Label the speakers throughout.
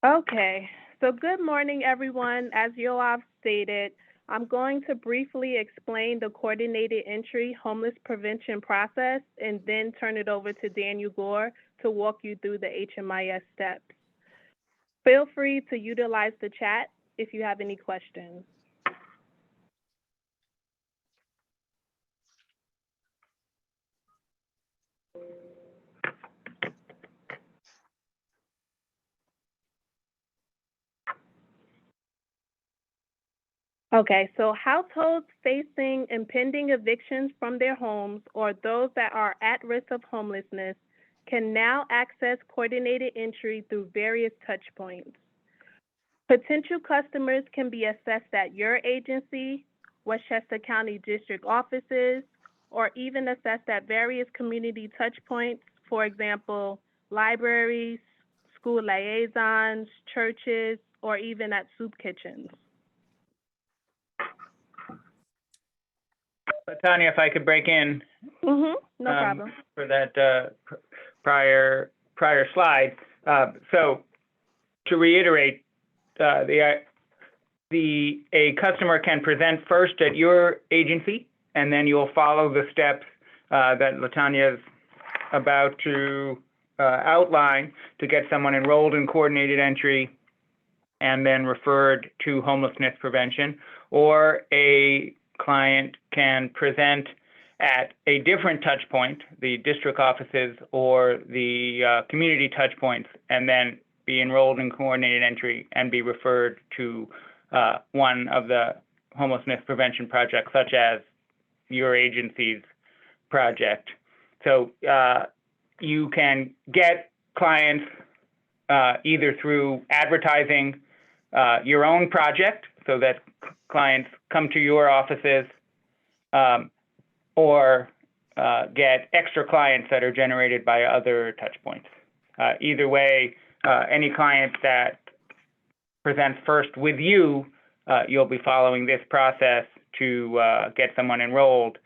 Speaker 1: Okay, so good morning, everyone. As Yoav stated, I'm going to briefly explain the coordinated entry homeless prevention process and then turn it over to Daniel Gore to walk you through the HMIS steps. Feel free to utilize the chat if you have any questions. Okay, so households facing impending evictions from their homes or those that are at risk of homelessness can now access coordinated entry through various touch points. Potential customers can be assessed at your agency, Westchester County District offices, or even assessed at various community touch points, for example, libraries, school liaisons, churches, or even at soup kitchens.
Speaker 2: Tanya, if I could break in.
Speaker 1: No problem.
Speaker 2: For that prior slide. So to reiterate, a customer can present first at your agency, and then you'll follow the steps that LaTanya is about to outline to get someone enrolled in coordinated entry and then referred to homelessness prevention, or a client can present at a different touch point, the district offices or the community touch points, and then be enrolled in coordinated entry and be referred to one of the homelessness prevention projects, such as your agency's project. So you can get clients either through advertising your own project, so that clients come to your offices, or get extra clients that are generated by other touch points. Either way, any client that presents first with you, you'll be following this process to get someone enrolled.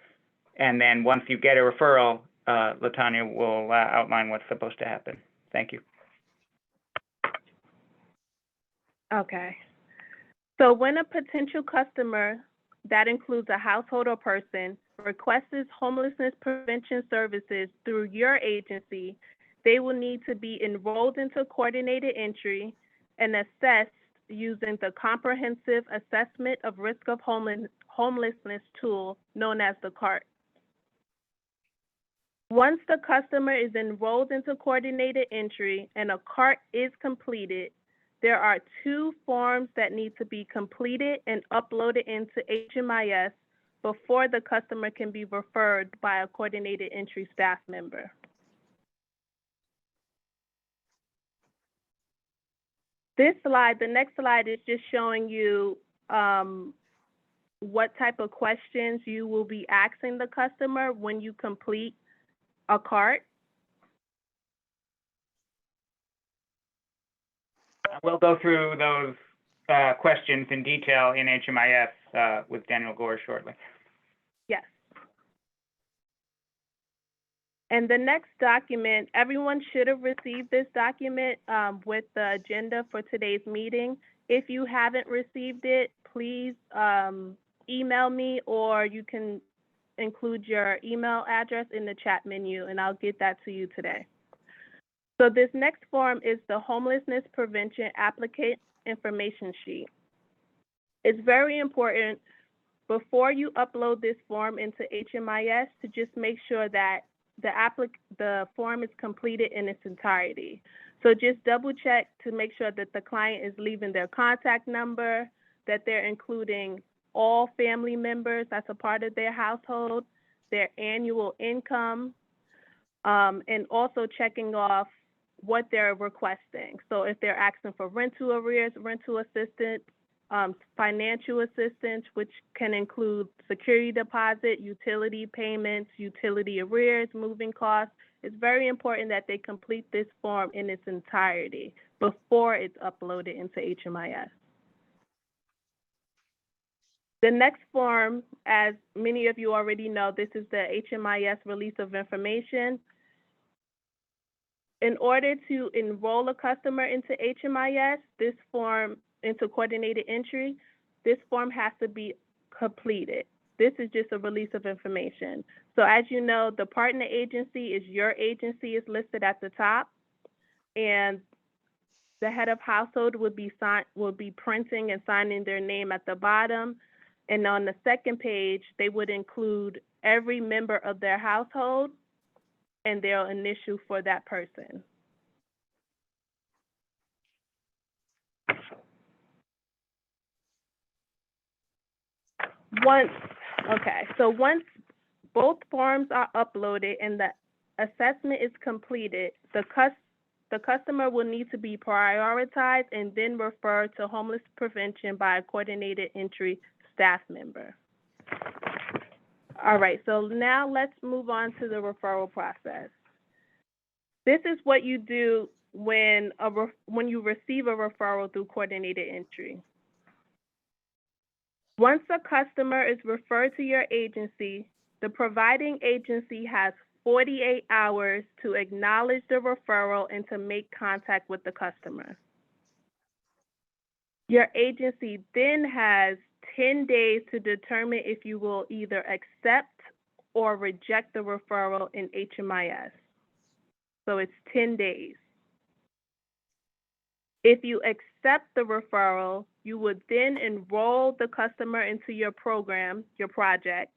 Speaker 2: And then once you get a referral, LaTanya will outline what's supposed to happen. Thank you.
Speaker 1: Okay. So when a potential customer, that includes a household or person, requests homelessness prevention services through your agency, they will need to be enrolled into coordinated entry and assessed using the Comprehensive Assessment of Risk of Homelessness tool known as the CART. Once the customer is enrolled into coordinated entry and a CART is completed, there are 2 forms that need to be completed and uploaded into HMIS before the customer can be referred by a coordinated entry staff member. This slide, the next slide, is just showing you what type of questions you will be asking the customer when you complete a CART.
Speaker 2: We'll go through those questions in detail in HMIS with Daniel Gore shortly.
Speaker 1: Yes. And the next document, everyone should have received this document with the agenda for today's meeting. If you haven't received it, please email me, or you can include your email address in the chat menu, and I'll get that to you today. So this next form is the Homelessness Prevention Applicant Information Sheet. It's very important before you upload this form into HMIS to just make sure that the form is completed in its entirety. So just double check to make sure that the client is leaving their contact number, that they're including all family members that's a part of their household, their annual income, and also checking off what they're requesting. So if they're asking for rental arrears, rental assistance, financial assistance, which can include security deposit, utility payments, utility arrears, moving costs, it's very important that they complete this form in its entirety before it's uploaded into HMIS. The next form, as many of you already know, this is the HMIS release of information. In order to enroll a customer into HMIS, this form, into coordinated entry, this form has to be completed. This is just a release of information. So as you know, the partner agency is your agency is listed at the top, and the head of household will be printing and signing their name at the bottom. And on the second page, they would include every member of their household and their initial for that person. Once both forms are uploaded and the assessment is completed, the customer will need to be prioritized and then referred to homeless prevention by a coordinated entry staff member. All right, so now let's move on to the referral process. This is what you do when you receive a referral through coordinated entry. Once a customer is referred to your agency, the providing agency has 48 hours to acknowledge the referral and to make contact with the customer. Your agency then has 10 days to determine if you will either accept or reject the referral in HMIS. So it's 10 days. If you accept the referral, you would then enroll the customer into your program, your project.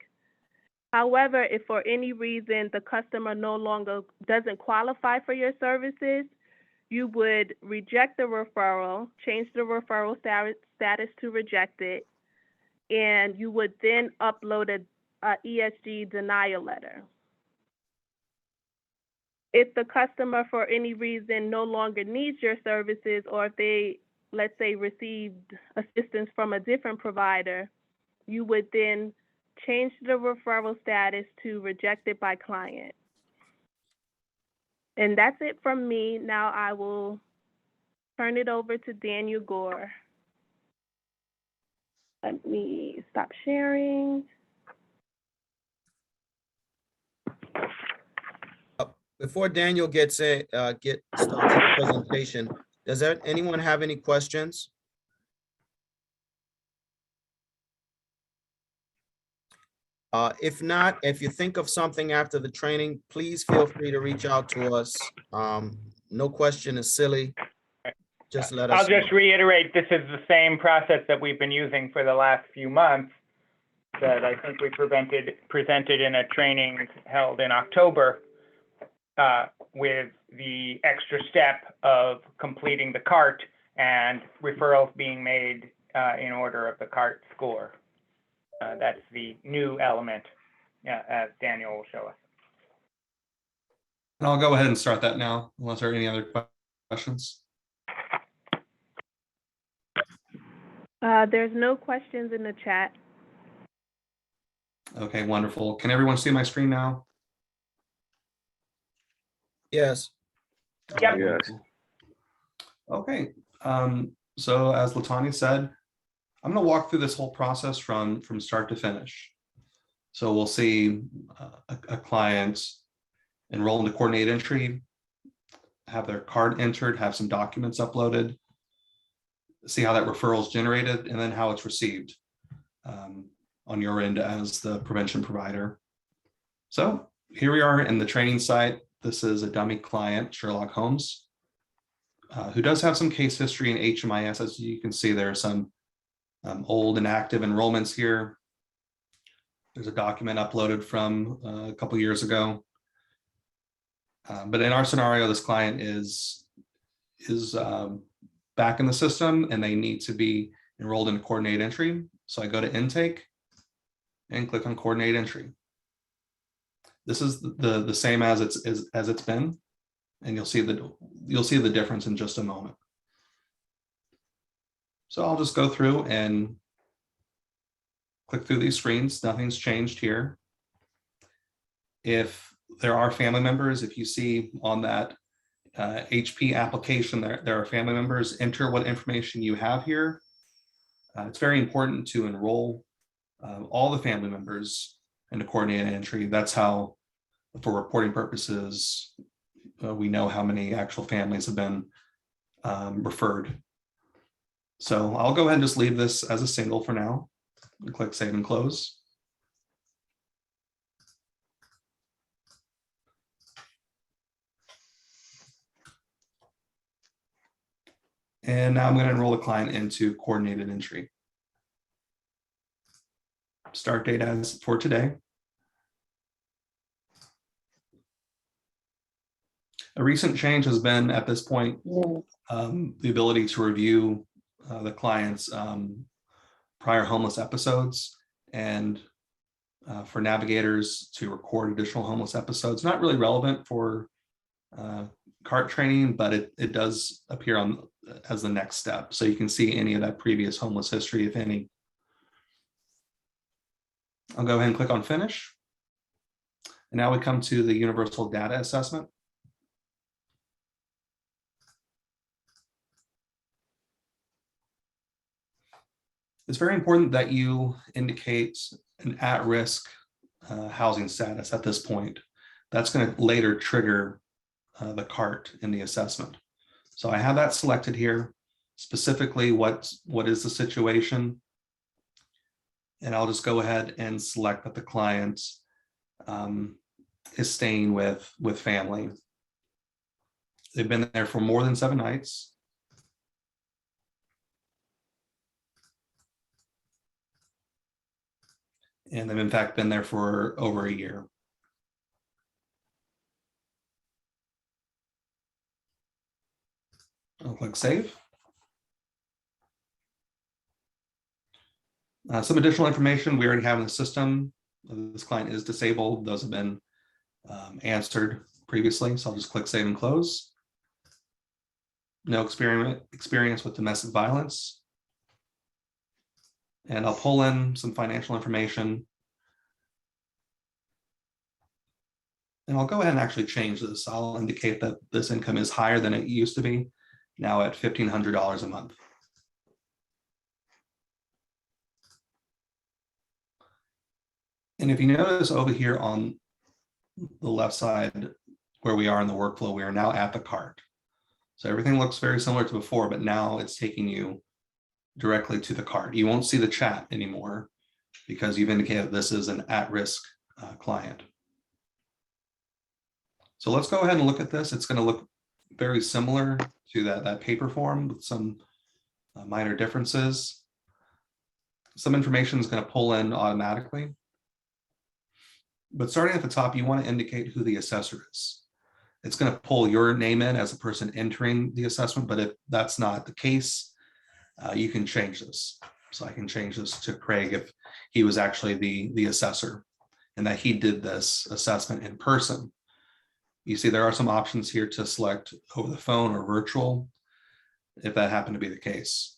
Speaker 1: However, if for any reason the customer no longer doesn't qualify for your services, you would reject the referral, change the referral status to rejected, and you would then upload a ESG denial letter. If the customer for any reason no longer needs your services, or if they, let's say, received assistance from a different provider, you would then change the referral status to rejected by client. And that's it from me. Now I will turn it over to Daniel Gore. Let me stop sharing.
Speaker 3: Before Daniel gets started the presentation, does anyone have any questions? If not, if you think of something after the training, please feel free to reach out to us. No question is silly. Just let us
Speaker 2: I'll just reiterate, this is the same process that we've been using for the last few months that I think we presented in a training held in October, with the extra step of completing the CART and referrals being made in order of the CART score. That's the new element, as Daniel will show us.
Speaker 4: And I'll go ahead and start that now, unless there are any other questions.
Speaker 1: There's no questions in the chat.
Speaker 4: Okay, wonderful. Can everyone see my screen now?
Speaker 3: Yes.
Speaker 2: Yep.
Speaker 4: Yes. Okay. So as Latanya said, I'm going to walk through this whole process from start to finish. So we'll see a client enroll into coordinated entry, have their card entered, have some documents uploaded, see how that referral is generated, and then how it's received on your end as the prevention provider. So here we are in the training site. This is a dummy client, Sherlock Holmes, who does have some case history in HMIS. As you can see, there are some old and active enrollments here. There's a document uploaded from a couple years ago. But in our scenario, this client is back in the system and they need to be enrolled in coordinated entry. So I go to intake and click on coordinated entry. This is the same as it's been, and you'll see the difference in just a moment. So I'll just go through and click through these screens. Nothing's changed here. If there are family members, if you see on that HP application there are family members, enter what information you have here. It's very important to enroll all the family members into coordinated entry. That's how, for reporting purposes, we know how many actual families have been referred. So I'll go ahead and just leave this as a single for now. Click Save and Close. And now I'm going to enroll the client into coordinated entry. Start date as for today. A recent change has been at this point, the ability to review the client's prior homeless episodes, and for navigators to record additional homeless episodes. Not really relevant for CART training, but it does appear on as the next step. So you can see any of that previous homeless history, if any. I'll go ahead and click on Finish. And now we come to the Universal Data Assessment. It's very important that you indicate an at-risk housing status at this point. That's going to later trigger the CART in the assessment. So I have that selected here, specifically what is the situation. And I'll just go ahead and select that the client is staying with family. They've been there for more than 7 nights. And they've in fact been there for over a year. I'll click Save. Some additional information we already have in the system. This client is disabled. Those have been answered previously. So I'll just click Save and Close. No experience with domestic violence. And I'll pull in some financial information. And I'll go ahead and actually change this. I'll indicate that this income is higher than it used to be, now at $1,500 a month. And if you notice over here on the left side where we are in the workflow, we are now at the CART. So everything looks very similar to before, but now it's taking you directly to the CART. You won't see the chat anymore because you've indicated this is an at-risk client. So let's go ahead and look at this. It's going to look very similar to that paper form with some minor differences. Some information is going to pull in automatically. But starting at the top, you want to indicate who the assessor is. It's going to pull your name in as a person entering the assessment, but if that's not the case, you can change this. So I can change this to Craig if he was actually the assessor and that he did this assessment in person. You see there are some options here to select over the phone or virtual, if that happened to be the case.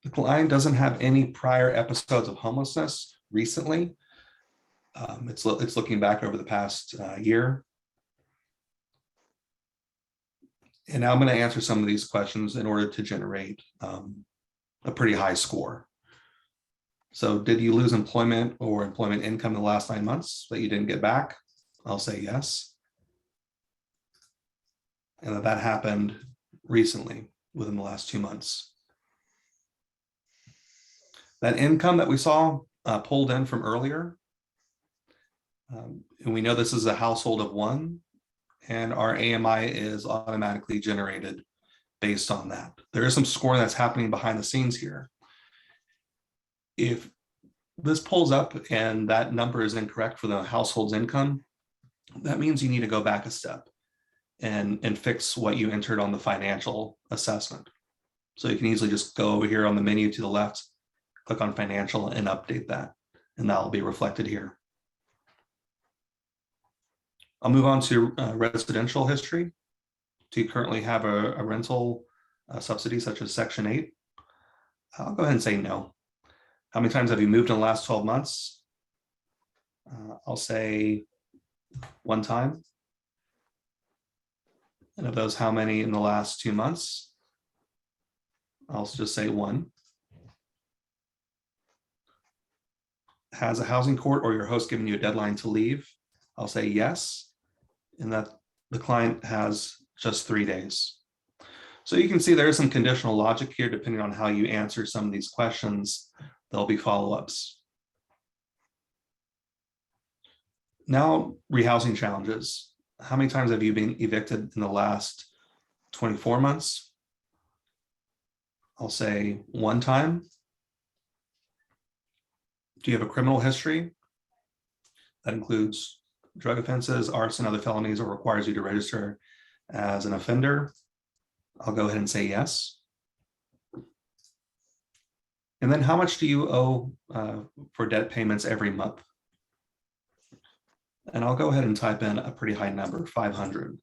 Speaker 4: The client doesn't have any prior episodes of homelessness recently. It's looking back over the past year. And now I'm going to answer some of these questions in order to generate a pretty high score. So did you lose employment or employment income in the last 9 months that you didn't get back? I'll say yes. And that happened recently within the last 2 months. That income that we saw pulled in from earlier, and we know this is a household of 1, and our AMI is automatically generated based on that. There is some scoring that's happening behind the scenes here. If this pulls up and that number is incorrect for the household's income, that means you need to go back a step and fix what you entered on the financial assessment. So you can easily just go over here on the menu to the left, click on financial and update that, and that will be reflected here. I'll move on to residential history. Do you currently have a rental subsidy such as Section 8? I'll go ahead and say no. How many times have you moved in the last 12 months? I'll say 1 time. And of those, how many in the last 2 months? I'll just say 1. Has a housing court or your host given you a deadline to leave? I'll say yes. in that the client has just 3 days. So you can see there is some conditional logic here. Depending on how you answer some of these questions, there'll be follow-ups. Now, rehousing challenges. How many times have you been evicted in the last 24 months? I'll say 1 time. Do you have a criminal history? That includes drug offenses, arson, other felonies, or requires you to register as an offender? I'll go ahead and say yes. And then how much do you owe for debt payments every month? And I'll go ahead and type in a pretty high number, 500.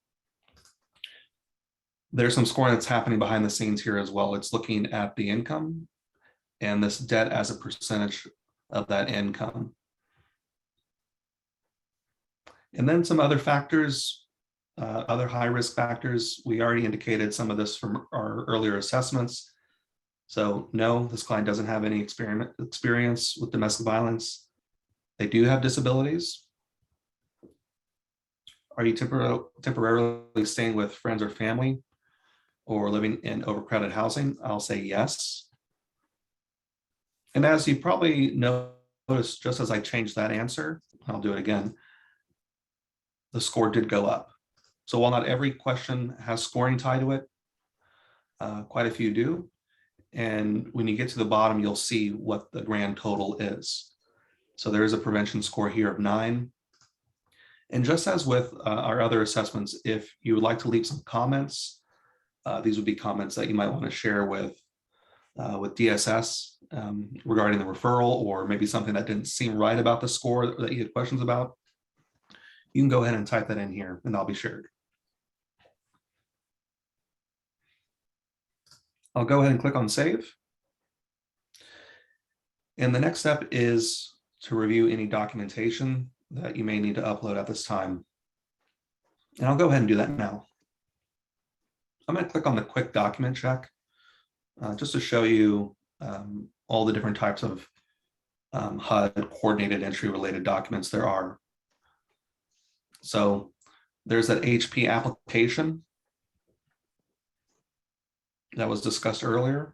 Speaker 4: There's some scoring that's happening behind the scenes here as well. It's looking at the income and this debt as a percentage of that income. And then some other factors, other high risk factors. We already indicated some of this from our earlier assessments. So no, this client doesn't have any experience with domestic violence. They do have disabilities. Are you temporarily staying with friends or family or living in overcrowded housing? I'll say yes. And as you probably noticed, just as I changed that answer, I'll do it again, the score did go up. So while not every question has scoring tied to it, quite a few do. And when you get to the bottom, you'll see what the grand total is. So there is a prevention score here of 9. And just as with our other assessments, if you would like to leave some comments, these would be comments that you might want to share with DSS regarding the referral, or maybe something that didn't seem right about the score that you had questions about. You can go ahead and type that in here and that'll be shared. I'll go ahead and click on save. And the next step is to review any documentation that you may need to upload at this time. And I'll go ahead and do that now. I'm going to click on the quick document check just to show you all the different types of HUD coordinated entry related documents there are. So there's that HP application that was discussed earlier.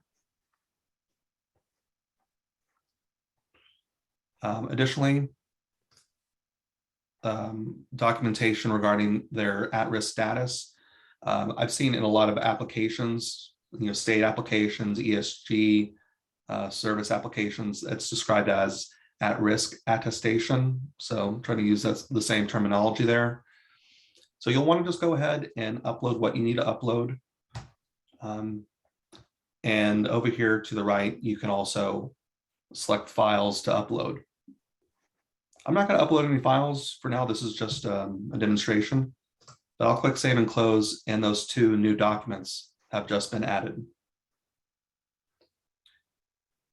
Speaker 4: Additionally, documentation regarding their at-risk status. I've seen in a lot of applications, state applications, ESG, service applications, it's described as at-risk attestation. So I'm trying to use the same terminology there. So you'll want to just go ahead and upload what you need to upload. And over here to the right, you can also select files to upload. I'm not going to upload any files for now. This is just a demonstration, but I'll click save and close, and those 2 new documents have just been added.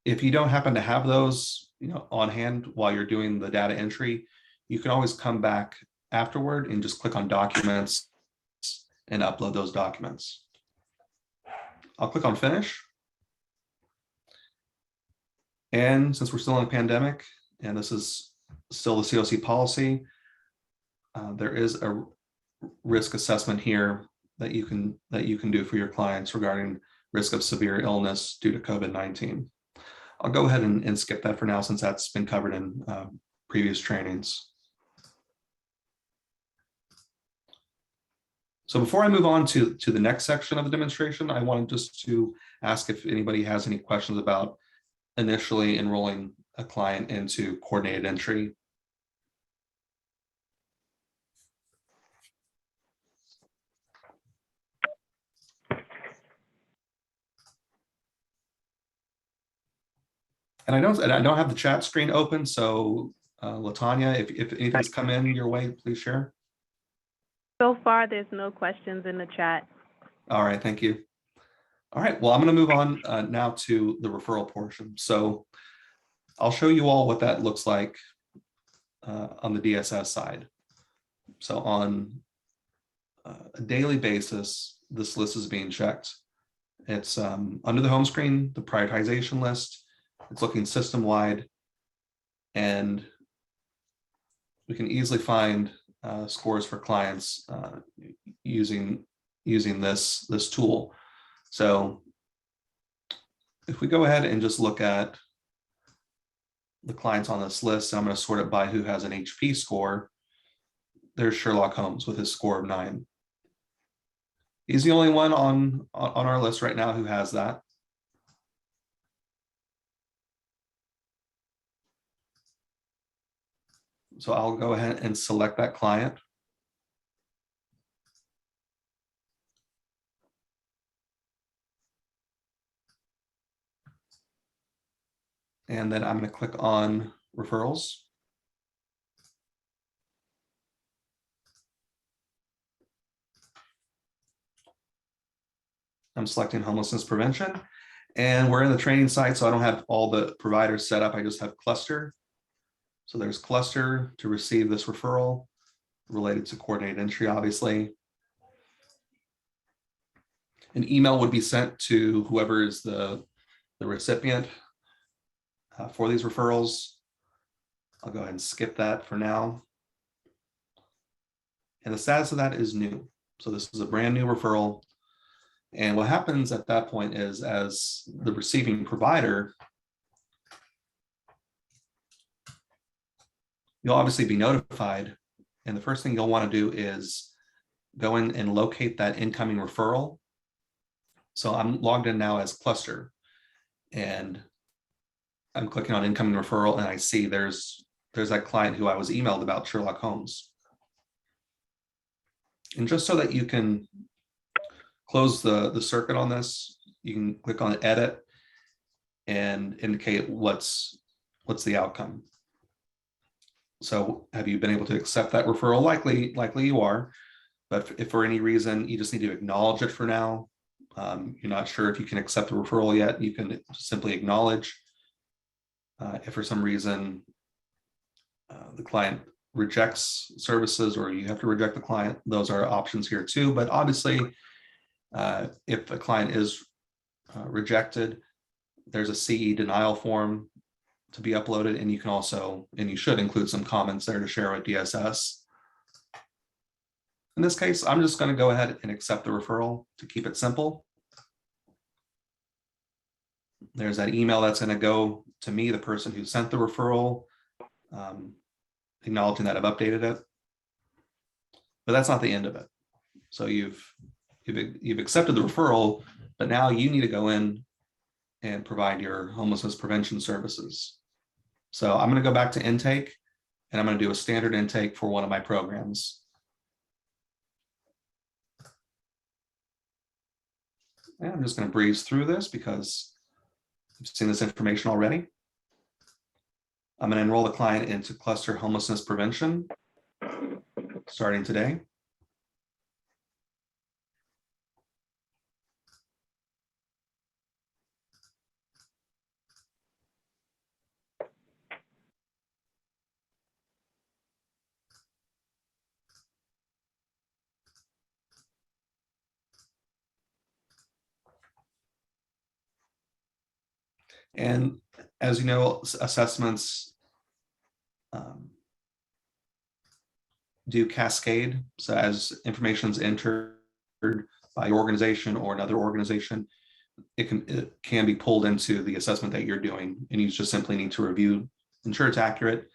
Speaker 4: If you don't happen to have those on hand while you're doing the data entry, you can always come back afterward and just click on documents and upload those documents. I'll click on finish. And since we're still in a pandemic, and this is still the COC policy, there is a risk assessment here that you can do for your clients regarding risk of severe illness due to COVID-19. I'll go ahead and skip that for now, since that's been covered in previous trainings. So before I move on to the next section of the demonstration, I wanted just to ask if anybody has any questions about initially enrolling a client into coordinated entry. And I don't have the chat screen open, so Latanya, if anything's come in your way, please share.
Speaker 1: So far, there's no questions in the chat.
Speaker 4: All right, thank you. All right, well, I'm going to move on now to the referral portion. So I'll show you all what that looks like on the DSS side. So on a daily basis, this list is being checked. It's under the home screen, the prioritization list. It's looking system-wide, and we can easily find scores for clients using this tool. So if we go ahead and just look at the clients on this list, I'm going to sort it by who has an HP score. There's Sherlock Holmes with his score of 9. He's the only one on our list right now who has that. So I'll go ahead and select that client. And then I'm going to click on referrals. I'm selecting homelessness prevention, and we're in the training site, so I don't have all the providers set up. I just have cluster. So there's cluster to receive this referral related to coordinated entry, obviously. An email would be sent to whoever is the recipient for these referrals. I'll go ahead and skip that for now. And the status of that is new. So this is a brand new referral. And what happens at that point is, as the receiving provider, you'll obviously be notified. And the first thing you'll want to do is go in and locate that incoming referral. So I'm logged in now as cluster, and I'm clicking on incoming referral, and I see there's that client who I was emailed about, Sherlock Holmes. And just so that you can close the circuit on this, you can click on edit and indicate what's the outcome. So have you been able to accept that referral? Likely you are, but if for any reason you just need to acknowledge it for now, you're not sure if you can accept the referral yet, you can simply acknowledge. If for some reason the client rejects services, or you have to reject the client, those are options here too. But obviously, if a client is rejected, there's a CE denial form to be uploaded, and you can also, and you should include some comments there to share with DSS. In this case, I'm just going to go ahead and accept the referral to keep it simple. There's that email that's going to go to me, the person who sent the referral, acknowledging that I've updated it. But that's not the end of it. So you've accepted the referral, but now you need to go in and provide your homelessness prevention services. So I'm going to go back to intake, and I'm going to do a standard intake for one of my programs. And I'm just going to breeze through this because I've seen this information already. I'm going to enroll the client into cluster homelessness prevention starting today. And as you know, assessments do cascade. So as information is entered by your organization or another organization, it can be pulled into the assessment that you're doing, and you just simply need to review, ensure it's accurate,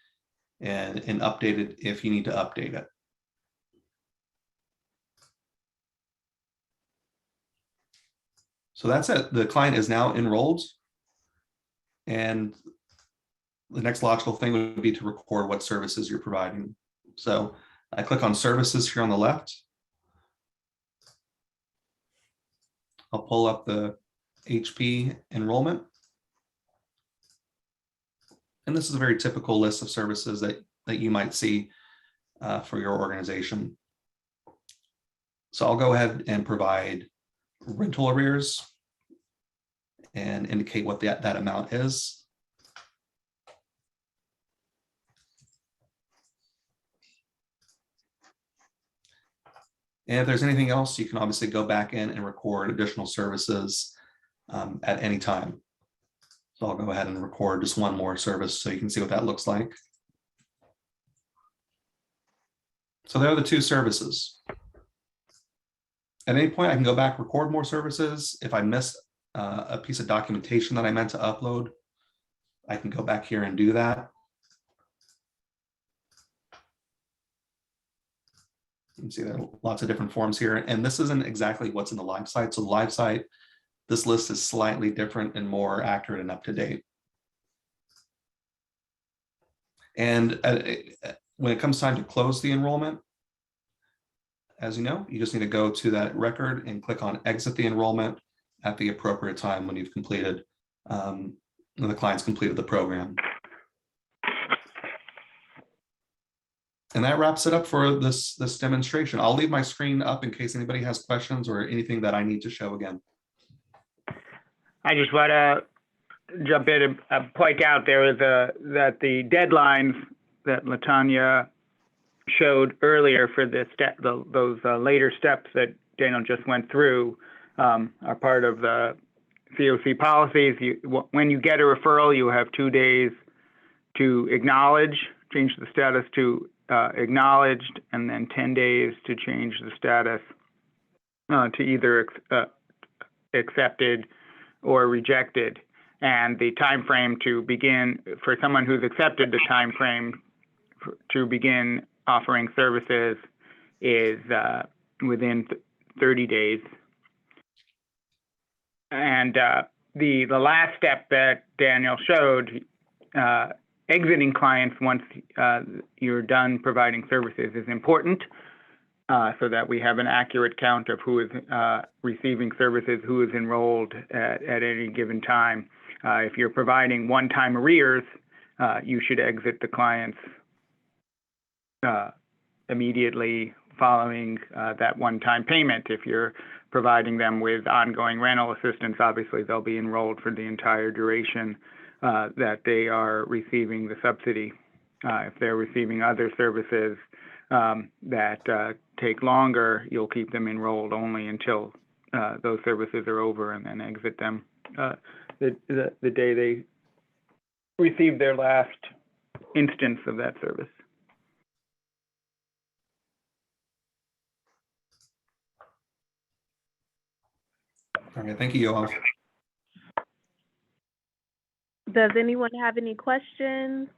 Speaker 4: and update it if you need to update it. So that's it. The client is now enrolled. And the next logical thing would be to record what services you're providing. So I click on services here on the left. I'll pull up the HP enrollment. And this is a very typical list of services that you might see for your organization. So I'll go ahead and provide rental arrears and indicate what that amount is. And if there's anything else, you can obviously go back in and record additional services at any time. So I'll go ahead and record just one more service so you can see what that looks like. So there are the two services. At any point, I can go back, record more services. If I miss a piece of documentation that I meant to upload, I can go back here and do that. You can see there are lots of different forms here, and this isn't exactly what's in the live site. So the live site, this list is slightly different and more accurate and up to date. And when it comes time to close the enrollment, as you know, you just need to go to that record and click on exit the enrollment at the appropriate time when you've completed, when the client's completed the program. And that wraps it up for this demonstration. I'll leave my screen up in case anybody has questions or anything that I need to show again.
Speaker 2: I just want to jump in and point out that the deadlines that LaTanya showed earlier for this those later steps that Daniel just went through are part of the COC policies. When you get a referral, you have 2 days to acknowledge, change the status to acknowledged, and then 10 days to change the status to either accepted or rejected. And the time frame to begin, for someone who's accepted, the time frame to begin offering services is within 30 days. And the last step that Daniel showed, exiting clients once you're done providing services, is important so that we have an accurate count of who is receiving services, who is enrolled at any given time. If you're providing one-time arrears, you should exit the clients immediately following that one-time payment. If you're providing them with ongoing rental assistance, obviously they'll be enrolled for the entire duration that they are receiving the subsidy. If they're receiving other services that take longer, you'll keep them enrolled only until those services are over, and then exit them the day they receive their last instance of that service.
Speaker 4: All right, thank you, Yoav.
Speaker 1: Does anyone have any questions?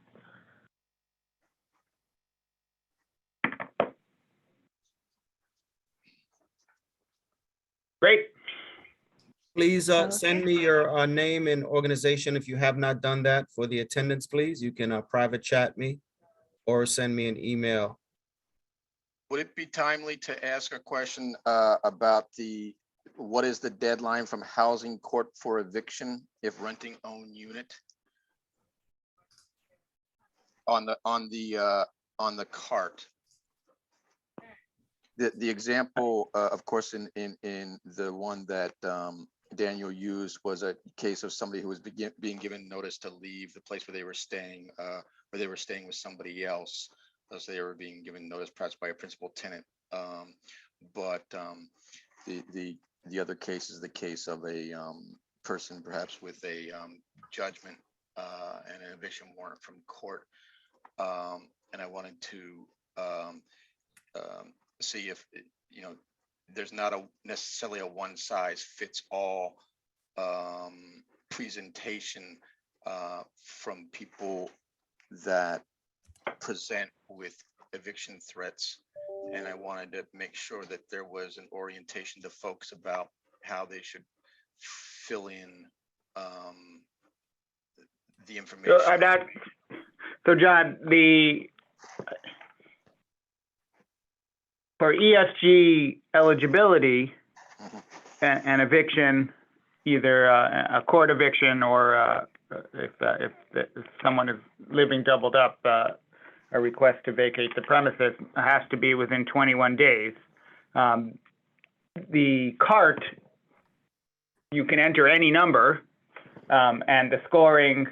Speaker 2: Great.
Speaker 3: Please send me your name and organization if you have not done that for the attendance, please. You can private chat me or send me an email.
Speaker 5: Would it be timely to ask a question about what is the deadline from housing court for eviction if renting own unit? On the cart. The example, of course, in the one that Daniel used was a case of somebody who was being given notice to leave the place where they were staying, with somebody else. So they were being given notice perhaps by a principal tenant. But the other case is the case of a person perhaps with a judgment and an eviction warrant from court. And I wanted to see if, there's not necessarily a one size fits all presentation from people that present with eviction threats. And I wanted to make sure that there was an orientation to folks about how they should fill in the information.
Speaker 2: So John, for ESG eligibility and eviction, either a court eviction or if someone is living doubled up, a request to vacate the premises has to be within 21 days. The cart, you can enter any number, and the scoring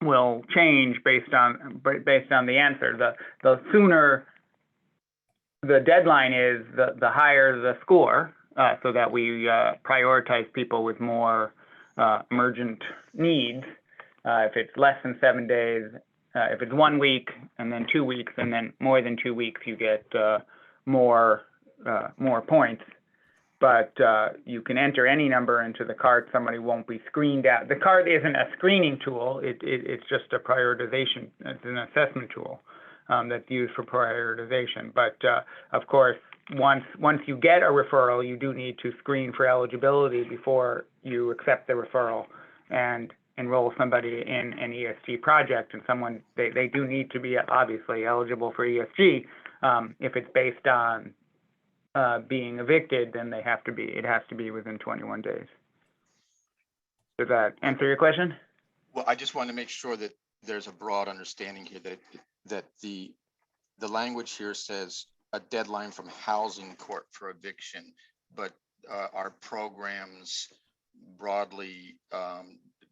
Speaker 2: will change based on the answer. The sooner the deadline is, the higher the score, so that we prioritize people with more emergent needs. If it's less than 7 days, if it's 1 week and then 2 weeks and then more than 2 weeks, you get more points. But you can enter any number into the cart. Somebody won't be screened out. The cart isn't a screening tool. It's just a prioritization. It's an assessment tool that's used for prioritization. But of course, once you get a referral, you do need to screen for eligibility before you accept the referral and enroll somebody in an ESG project. And they do need to be obviously eligible for ESG. If it's based on being evicted, then it has to be within 21 days. Does that answer your question?
Speaker 5: Well, I just want to make sure that there's a broad understanding here that the language here says a deadline from housing court for eviction, but our programs broadly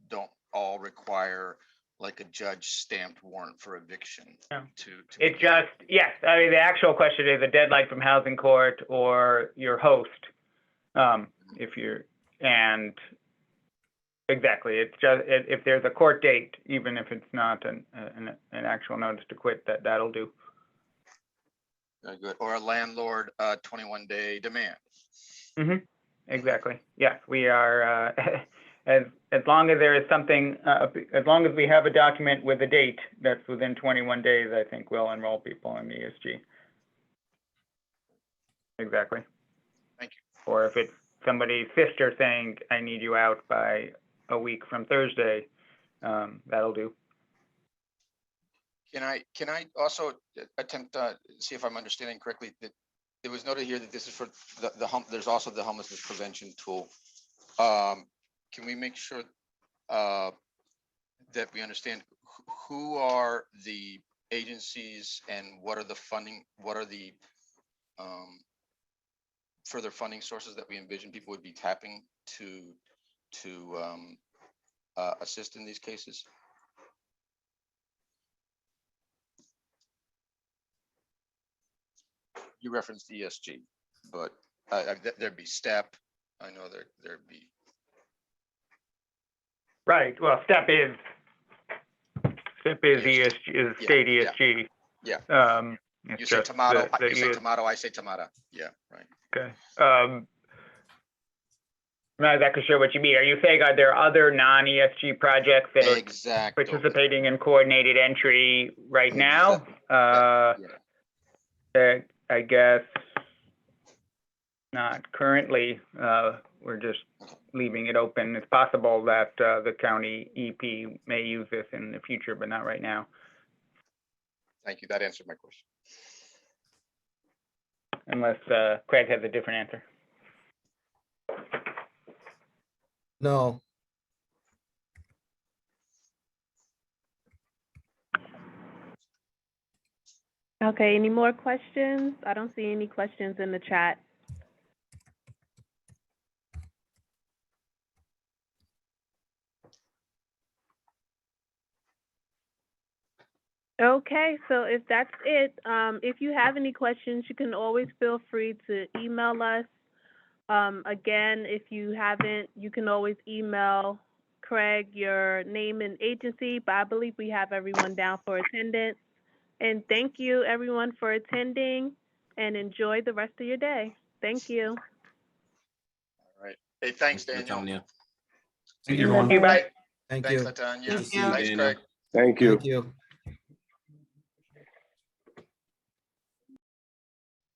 Speaker 5: don't all require like a judge stamped warrant for eviction.
Speaker 2: Yeah.
Speaker 5: It
Speaker 2: just, yes, I mean, the actual question is a deadline from housing court or your host. Exactly, it's just, if there's a court date, even if it's not an actual notice to quit, that'll do.
Speaker 5: Very good. Or a landlord 21-day demand.
Speaker 2: Mm-hmm. Exactly. Yes, we are, as long as there is something, as long as we have a document with a date that's within 21 days, I think we'll enroll people in ESG. Exactly.
Speaker 5: Thank you.
Speaker 2: Or if it's somebody's sister saying, I need you out by a week from Thursday, that'll do.
Speaker 5: Can I also attempt to see if I'm understanding correctly that it was noted here that this is for there's also the homelessness prevention tool. Can we make sure that we understand who are the agencies and what are the funding, what are the further funding sources that we envision people would be tapping to assist in these cases? You referenced ESG, but there'd be STEP. I know there'd be.
Speaker 2: Right. Well, STEP is ESG, is state ESG.
Speaker 5: Yeah.
Speaker 2: You
Speaker 5: say tomato. You say tomato. I say tomato. Yeah. Right.
Speaker 2: Okay. I'm not exactly sure what you mean. Are you saying are there other non-ESG projects that are participating in coordinated entry right now? I guess not currently. We're just leaving it open. It's possible that the county EP may use this in the future, but not right now.
Speaker 5: Thank you. That answered my question.
Speaker 2: Unless Craig has a different answer.
Speaker 3: No.
Speaker 1: Okay, any more questions? I don't see any questions in the chat. Okay, so if that's it, if you have any questions, you can always feel free to email us. Again, if you haven't, you can always email Craig your name and agency, but I believe we have everyone down for attendance. And thank you, everyone, for attending, and enjoy the rest of your day. Thank you.
Speaker 5: All right. Hey, thanks, Daniel.
Speaker 4: Thank you, everyone.
Speaker 2: Bye.
Speaker 3: Thank
Speaker 5: Thanks,
Speaker 3: you.
Speaker 5: Latanya.
Speaker 6: Thank you.
Speaker 5: Thanks, Craig.
Speaker 6: Thank you.
Speaker 3: Thank you.